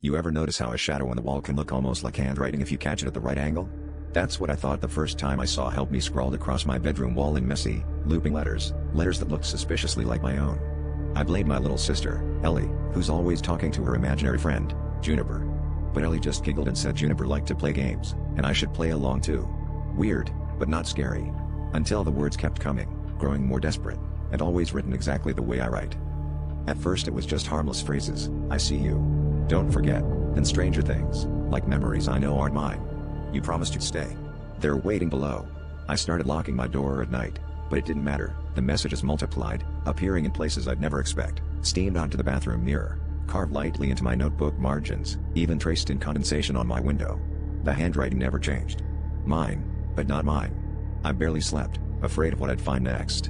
You ever notice how a shadow on the wall can look almost like handwriting if you catch it at the right angle? That's what I thought the first time I saw "Help Me" scrawled across my bedroom wall in messy, looping letters that looked suspiciously like my own. I blamed my little sister, Ellie, who's always talking to her imaginary friend, Juniper. But Ellie just giggled and said Juniper liked to play games, and I should play along too. Weird, but not scary. Until the words kept coming, growing more desperate, and always written exactly the way I write. At first it was just harmless phrases, "I see you. Don't forget," and stranger things, like "Memories I know aren't mine. You promised you'd stay. They're waiting below." I started locking my door at night, but it didn't matter. The messages multiplied, appearing in places I'd never expect, steamed onto the bathroom mirror, carved lightly into my notebook margins, even traced in condensation on my window. The handwriting never changed. Mine, but not mine. I barely slept, afraid of what I'd find next.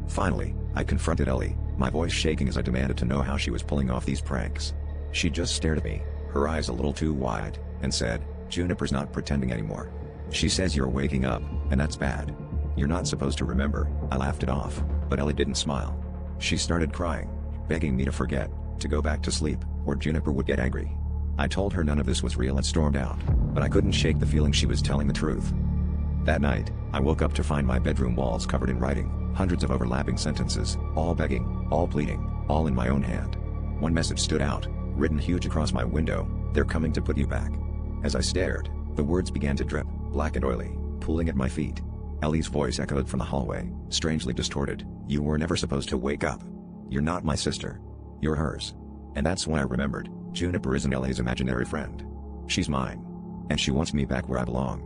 Finally, I confronted Ellie, my voice shaking as I demanded to know how she was pulling off these pranks. She just stared at me, her eyes a little too wide, and said, "Juniper's not pretending anymore. She says you're waking up, and that's bad. You're not supposed to remember." I laughed it off, but Ellie didn't smile. She started crying, begging me to forget, to go back to sleep, or Juniper would get angry. I told her none of this was real and stormed out, but I couldn't shake the feeling she was telling the truth. That night, I woke up to find my bedroom walls covered in writing, hundreds of overlapping sentences, all begging, all pleading, all in my own hand. One message stood out, written huge across my window: "They're coming to put you back." As I stared, the words began to drip, black and oily, pooling at my feet. Ellie's voice echoed from the hallway, strangely distorted: "You were never supposed to wake up. You're not my sister. You're hers." And that's when I remembered, Juniper isn't Ellie's imaginary friend. She's mine. And she wants me back where I belong.